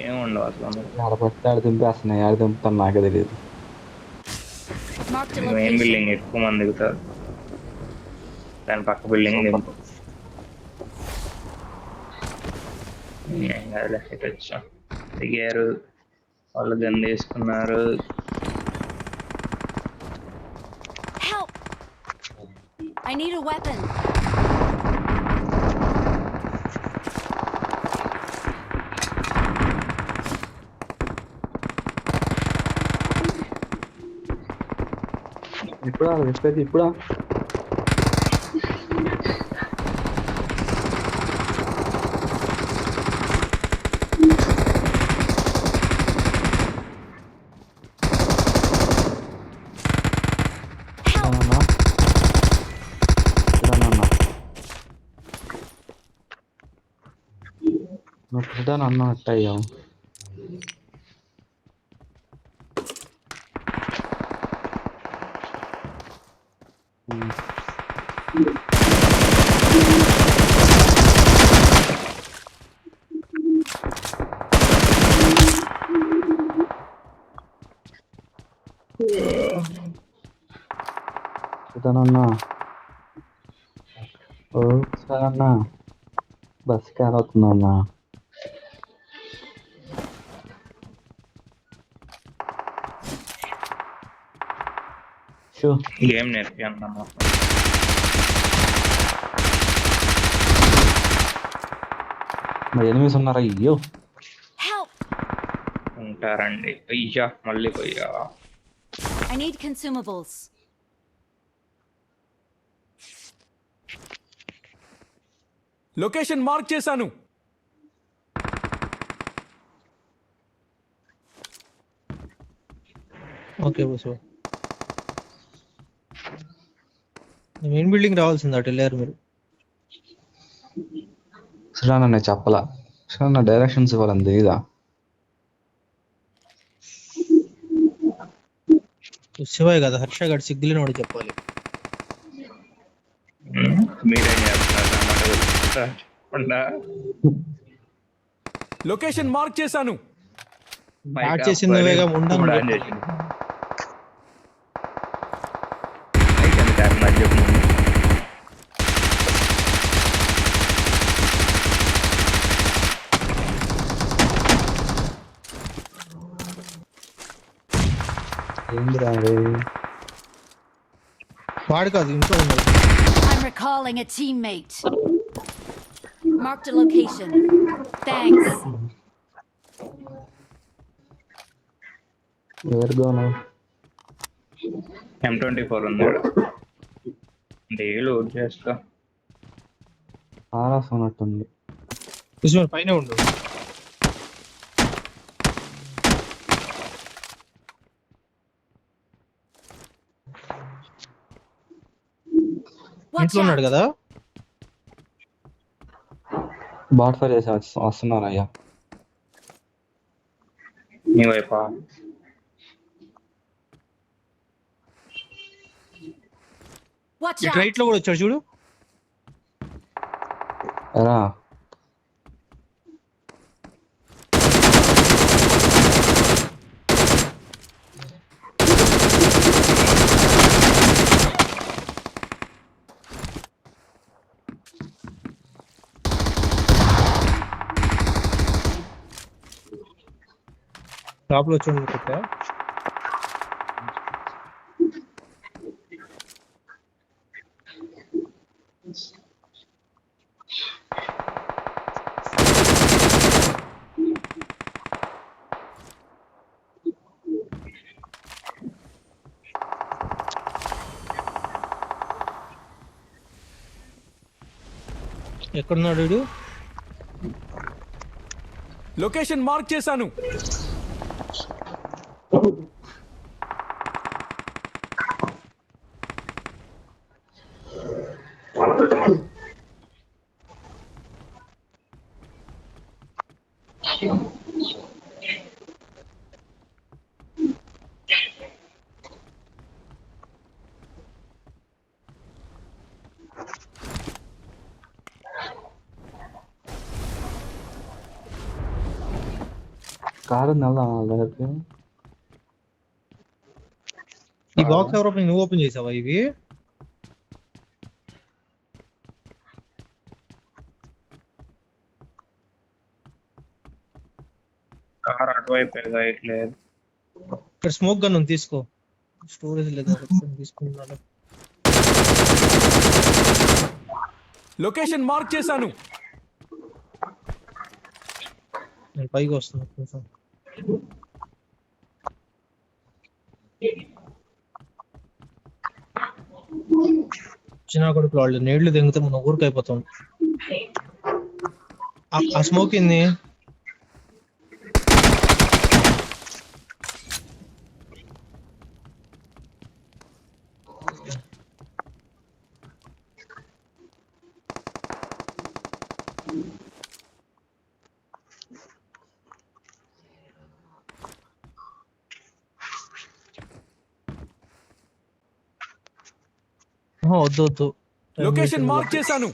ఏముండవు అసలు అందులో. ఆడపడితే ఆడ దింపేస్తున్నాయి, ఆడ దింపుతాను నాకే తెలియదు. Marked a main location. Building ఎక్కువ మంది దిగుతారు, దాని పక్క బిల్డింగ్ దింపు. ఏం కాదులే, ఇటు వచ్చాం. దిగారు, వాళ్ళు గన్ తీసుకున్నారు. Help! I need a weapon. ఇప్పుడా చెప్పేది ఇప్పుడా? Help! ఇలానన్నా నువ్వు పుట్టాను అన్నట్టు అయ్యావు. పుట్టానన్నా, ఓ సరేనా, బస్ క్యాన్ అవుతుందన్నా. షూ గేమ్ నేర్పి అన్నమాట. మరి ఎనిమిస్ ఉన్నారా? అయ్యో Help! ఉంటారండి. అయ్యా మళ్ళీ పోయా. I need consumables. Location mark చేశాను. ఓకే బస్, మెయిన్ బిల్డింగ్ రావాల్సింది, అటు వెళ్ళారు మీరు. సురానా నేను చెప్పలా, సురానా డైరెక్షన్స్ ఇవ్వాలని తెలీదా? శివాయ్ కదా, హర్ష గారు సిగ్గులేని వాడు చెప్పాలి. మీరేం చేస్తున్నారు అన్నమాట చెప్పకుండా. లొకేషన్ మార్క్ చేశాను. స్టార్ట్ చేసింది నువ్వేగా, ముండం ఇప్పుడు ఆన్ చేసింది. అయిపోయింది కాదు, నాకు చెప్పు ముందు. ఏందిరా అది? వాడు కాదు, ఇంకో ఉన్నాడు. I'm recalling a teammate. Marked a location. Thanks. వేరుగోను M24 ఉంది ఈడ. లోడ్ చేస్తా. ఆర్ఎస్ ఉన్నట్టుంది. విశ్వ పైన ఉండు. Watch ఇంట్లో ఉన్నాడు out! కదా. బాట్ ఫైర్ చేసి వస్తున్నారు అయ్యా. నీ వైపా? Watch ఇటు out! రైట్ లో కూడా వచ్చాడు చూడు. ఎరా టాప్ లో వచ్చాడు కొట్టా. ఎక్కడున్నాడు వీడు? లొకేషన్ మార్క్ చేశాను. కారు వెళ్దాం వాళ్ళ దగ్గరికి. ఈ బాక్స్ ఎవరు ఓపెన్, నువ్వు ఓపెన్ చేసావా ఇవి? కార్ అటువైపు లేదు. ఇక్కడ స్మోక్ గన్ ఉంది, తీసుకో. స్టోరేజ్ లేదు తీసుకున్నాను. లొకేషన్ మార్క్ చేశాను. నేను పైకి వస్తున్నా కొంచెం. చిన్న కొడుకు వాళ్ళు నీళ్లు దింగితే మన ఊరికి అయిపోతాం. ఆ స్మోక్ ఏంది? వద్దు వద్దు, లొకేషన్ మార్క్ చేశాను.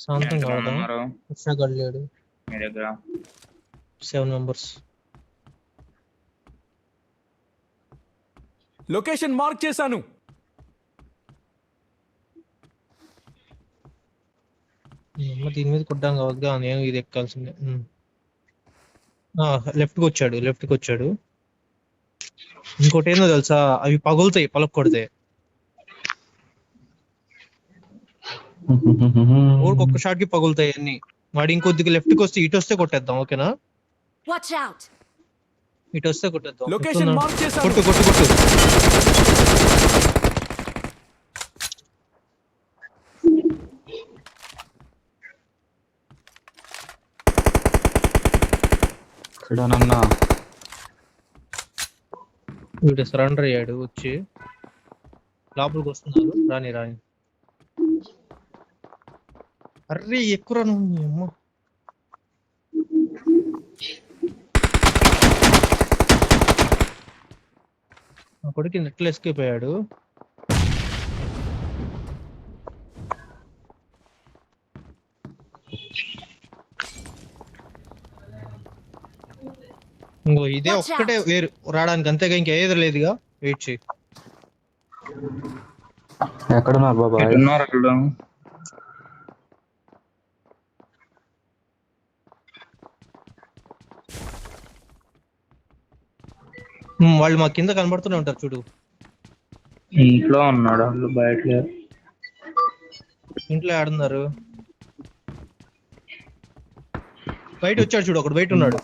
శాంతంగా ఆడదాం. ఉన్నారు ఎక్స్ట్రా గడలేడు. మీ దగ్గర 7 members. లొకేషన్ మార్క్ చేశాను. దీని మీద కొట్టాం కావద్దుగా, నేను ఇది ఎక్కాల్సిందే. లెఫ్ట్కి వచ్చాడు. ఇంకోటి ఏందో తెలుసా, అవి పగులుతాయి పలక కొడితే. ఊరికి ఒక్క షాట్ కి పగులుతాయి అన్ని. వాడు ఇంకొద్దిగా లెఫ్ట్ కి వస్తే ఇటు వస్తే కొట్టేద్దాం, ఓకేనా? Watch out! ఇటు వస్తే కొట్టేద్దాం. లొకేషన్ మార్క్ చేశాను. కొట్టు. ఇక్కడనన్నా వీడు సరెండర్ అయ్యాడు. వచ్చి లోపలికి వస్తున్నారు. రాని అర్రే ఎక్కువ అమ్మ. నా కొడుకు నెట్లు ఎస్కేప్ అయ్యాడు. ఇంకో ఇదే ఒక్కటే వేరు రావడానికి, అంతేగా ఇంకేదో లేదుగా. వెయిట్ చేయి. ఎక్కడున్నారు బాబా? ఎక్కడున్నారు అక్కడ? వాళ్ళు మా కింద కనబడుతూనే ఉంటారు చూడు. ఇంట్లో ఉన్నాడు, వాళ్ళు బయట లేరు. ఇంట్లో ఆడున్నారు. బయట వచ్చాడు చూడు, ఒకడు బయట ఉన్నాడు.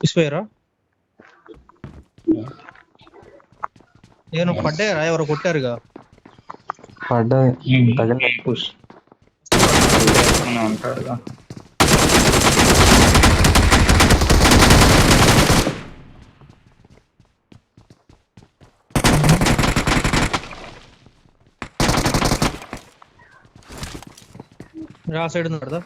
తీసిపోయారా? నేను పడ్డారా? ఎవరో కొట్టారుగా. పడ్డా పుష్ ఉంటాడుగా. ఆ సైడ్ ఉన్నాడు.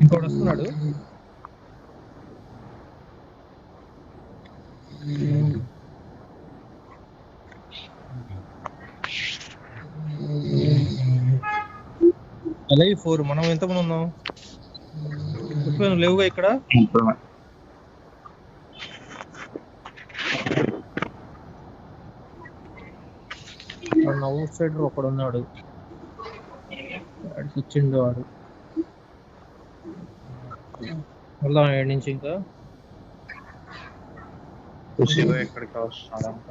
ఇంకోటి వస్తున్నాడు. అలా 4 మనం ఎంతమంది ఉన్నాం? నువ్వు లేవుగా ఇక్కడ. అవుట్ సైడ్ ఒకడు ఉన్నాడు, ఇచ్చిండు వాడు. వెళ్దాం ఏడు నుంచి. ఇంకా ఇక్కడికి వస్తున్నాడంట.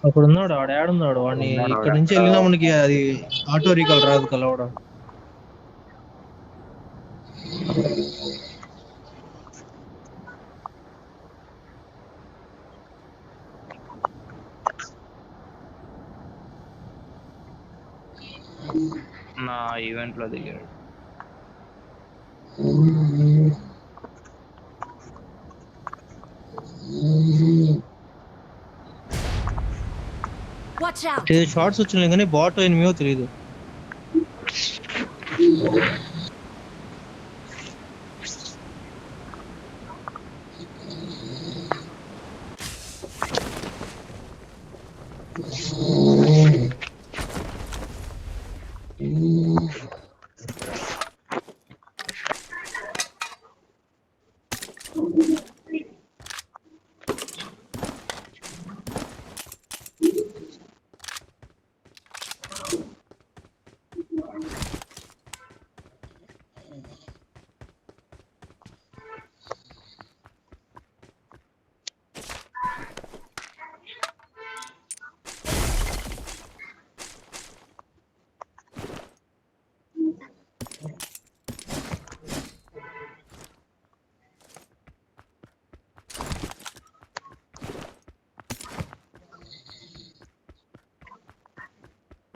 అక్కడ ఉన్నాడు, ఆడ ఏడున్నాడు. వాడిని ఇక్కడ నుంచి వెళ్ళినా మనకి అది ఆటో రీకాల్ రాదు కలవడం. నా ఈవెంట్ లో దిగాడు. Watch out! షార్ట్స్ వచ్చినాయి కానీ బాట్ ఎనిమియో తెలియదు.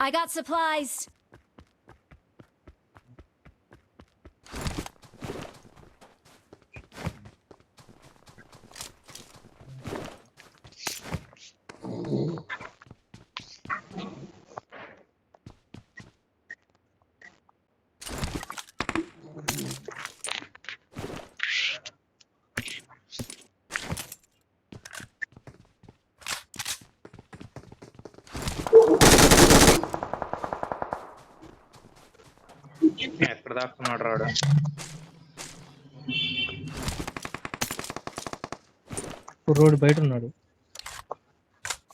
I got supplies. ఎక్కడ దాక్కున్నాడు రాడు? రోడ్ బయట ఉన్నాడు.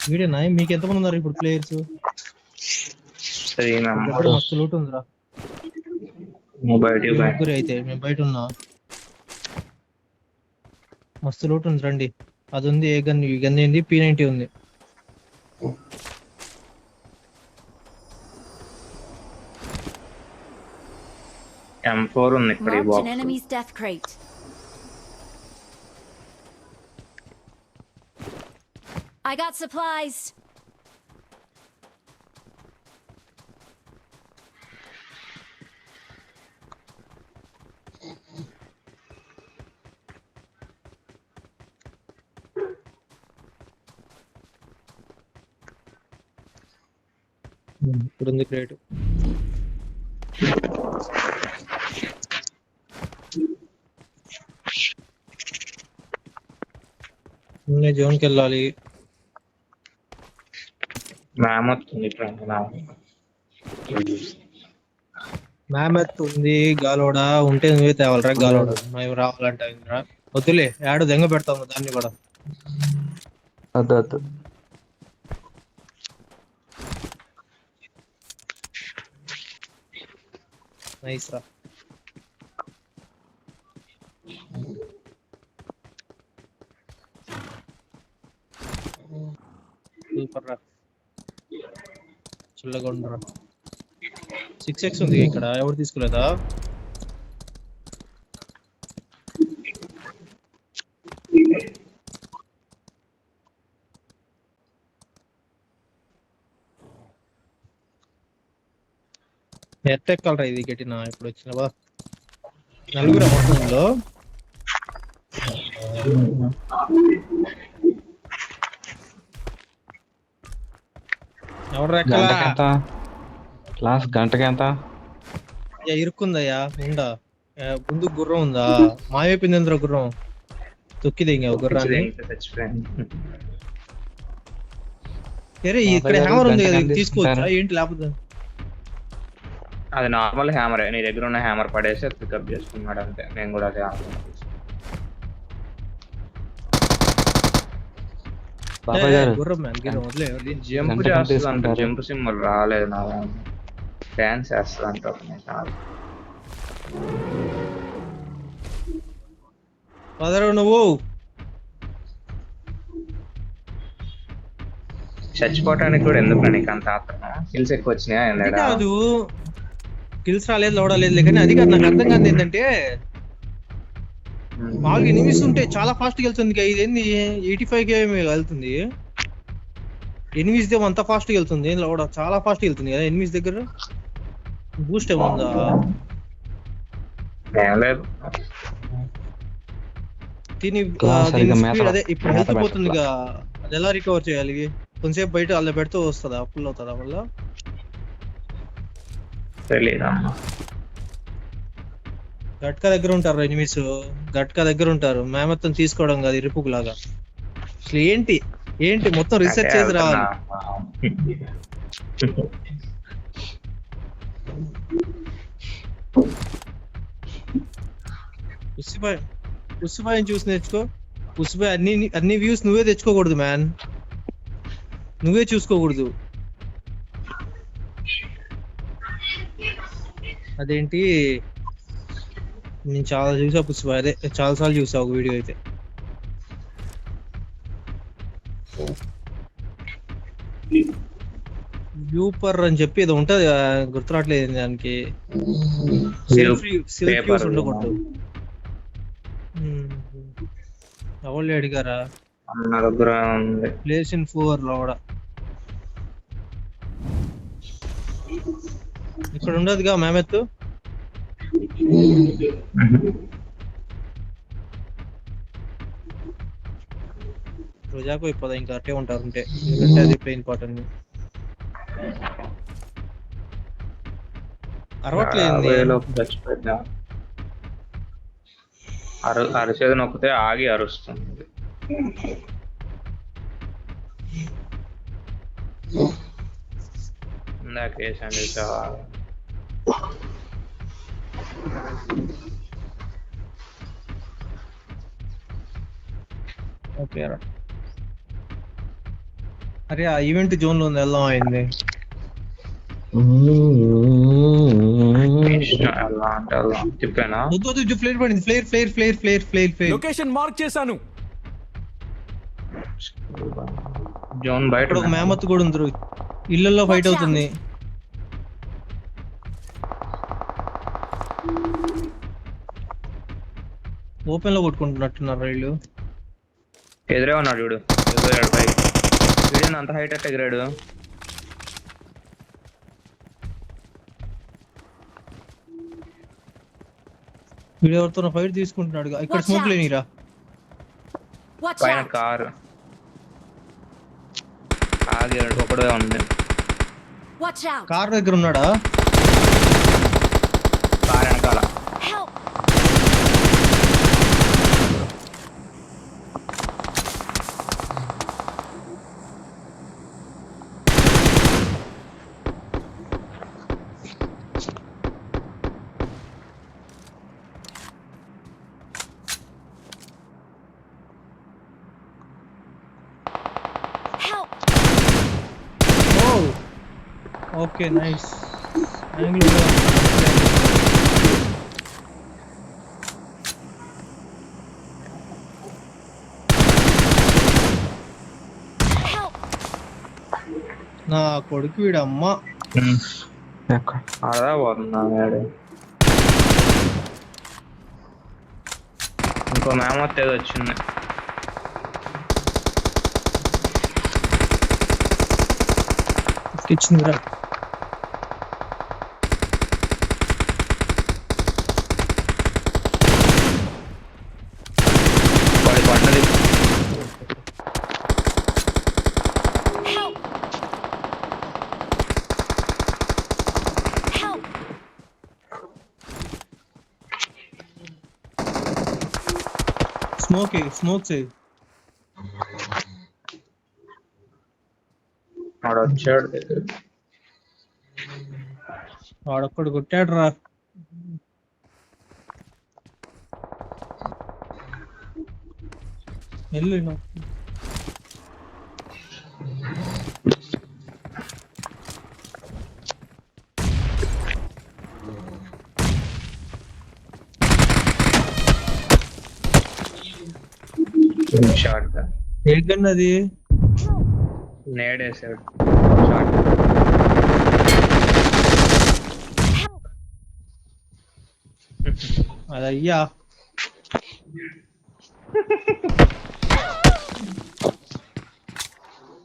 వీడేనా? మీకు ఎంతమంది ఉన్నారు ఇప్పుడు ప్లేయర్స్? మస్తు లూట్ ఉందిరా. ముగ్గురు అయితే మేము బయట ఉన్నా. మస్తు లూట్ ఉంది, రండి. అది ఉంది, ఏ గన్, ఈ గన్ ఏంది, P90 ఉంది. M4 ఉంది ఇక్కడ ఈ Marked an box. enemy's death crate. I got supplies. ఇప్పుడు ఉంది క్రేట్. జోన్కి వెళ్ళాలి. మ్యామత్ ఉంది ఫ్రెండ్. మ్యామెత్ ఉంది, గాలోడా ఉంటే నువ్వే తేవాలరా. గాలోడా మేము రావాలంటే వద్దులే, యాడు దెంగ పెడతాము దాన్ని కూడా. వద్దు. నైస్ రా. సూపర్ రా, చిల్లగా ఉండరా. 6x ఉంది ఇక్కడ, ఎవరు తీసుకోలేదా? ఎట్టెక్కాలరా ఇది గట్టినా? ఇప్పుడు వచ్చినవా? నలుగురు మొత్తంలో ఎవరు ఎక్కాలా? క్లాస్ గంటకి ఎంత ఇరుక్కుందయ్యా. ఉందా ముందు గుర్రం ఉందా? మాయమైపోయింది ఎందులో గుర్రం. తొక్కిది ఇంకా గుర్రాన్ని. సరే ఇక్కడ హ్యామర్ ఉంది కదా, తీసుకోవచ్చా ఏంటి? లేకపోతే అది నార్మల్ హ్యామరే. నీ దగ్గర ఉన్న హ్యామర్ పడేసి పికప్ చేసుకున్నాడు అంతే. నేను కూడా అదే గుర్రం వదిలే. జంప్ చేస్తుందంట. జంప్ సింబల్ రాలేదు నా. డాన్స్ చేస్తుందంట. పదరా నువ్వు. చచ్చిపోవటానికి కూడా ఎందుకు నీకు అంత ఆత్రం? హిల్స్ ఎక్కువ వచ్చినాయా? కాదు కిల్స్ రాలేదు లోడా లేదు కానీ అది కాదు నాకు అర్థం కాదు ఏంటంటే మామూలుగా ఎనిమిస్ ఉంటే చాలా ఫాస్ట్ గా వెళ్తుంది ఇది ఏంది 85K వెళ్తుంది ఎనిమిస్ దేమో అంత ఫాస్ట్ గా వెళ్తుంది లోడా చాలా ఫాస్ట్ గా వెళ్తుంది కదా ఎనిమిస్ దగ్గర బూస్ట్ ఏముందా ఏం లేదు. దీని సరిగ్గా speed మేత- అదే ఇప్పుడు మేత హెల్త్ పోతుంది పెట్టట్లా. అది ఎలా రికవర్ చేయాలి కొంతసేపు బయట అలా పెడితే వస్తుందా ఫుల్ అవుతుందా వల్ల తెలీదమ్మా. గట్కా దగ్గర ఉంటారు ఎనిమిస్ గట్కా దగ్గర ఉంటారు మేమత్తం తీసుకోవడం కాదు ఇరుపుకు లాగా అసలు ఏంటి ఏంటి మొత్తం రీసెర్చ్ చేసి రావాలి పుష్పాయ్ చూసి నేర్చుకో పుష్పాయ్ అన్ని వ్యూస్ నువ్వే తెచ్చుకోకూడదు మ్యాన్ నువ్వే చూసుకోకూడదు అదేంటి నేను చాలా చూసా పుష్పాయ్ అదే చాలా సార్లు చూసా ఒక వీడియో అయితే వ్యూపర్ అని చెప్పి ఏదో ఉంటది గుర్తురావట్లేదు దానికి సెల్ఫ్ యూస్ ఉండకూడదు ఎవరు అడిగారా నా దగ్గర ఉంది. ప్లేస్ ఇన్ 4 లో కూడా ఇక్కడ ఉండదుగా మేమెత్తు రోజాకు అయిపోదా ఇంకా అట్టే ఉంటారు ఉంటే ఎందుకంటే అది ప్లెయిన్ ఇంపార్టెంట్ అరవట్లేదు 50 లోపు చచ్చిపోయిందా? అరిసేది నొక్కితే ఆగి అరుస్తుంది. ఇందాక వేసాను చూసావా? ఓకే అరే ఆ ఈవెంట్ జోన్ లో ఉంది వెళ్దాం అయింది ఎలా అంటే అలా చెప్పానా? వద్దు ఫ్లేర్ పడింది ఫ్లేర్ లొకేషన్ మార్క్ చేశాను. జోన్ బయట ఇక్కడ ఒక మేమత్ కూడా ఉంది ఇళ్ళల్లో ఫైట్ అవుతుంది ఓపెన్ లో కొట్టుకుంటున్నట్టున్నారు రైళ్ళు ఎదురే ఉన్నాడు చూడు ఎదురాడు పై వీడియో అంత హైట్ అట్ట ఎగిరాడు వీడియో ఎవరితో ఫైట్ తీసుకుంటున్నాడు ఇక్కడ స్మోక్ లేనిరా Watch పైన out! కారు ఆగాడు ఒకడే ఉంది Watch out! కార్ దగ్గర ఉన్నాడా కారు వెనకాల Help! Help! Okay nice Help! నా కొడుకు వీడు అమ్మ ఎక్కడ అదా పోతున్నా వాడు ఇంకో మేమత్ ఏదో వచ్చింది ఇచ్చిందిరా వాడి పంటది Help! Help! స్మోక్ చేయి వాడు వచ్చాడు దగ్గర వాడొక్కడు కొట్టాడు రా వెళ్ళు షార్ట్ ఏ గన్ అది నేడేసాడు షార్ట్ Help! అదయ్యా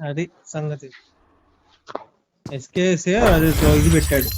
అది సంగతి. ఎస్కేసే అది ఇది పెట్టాడు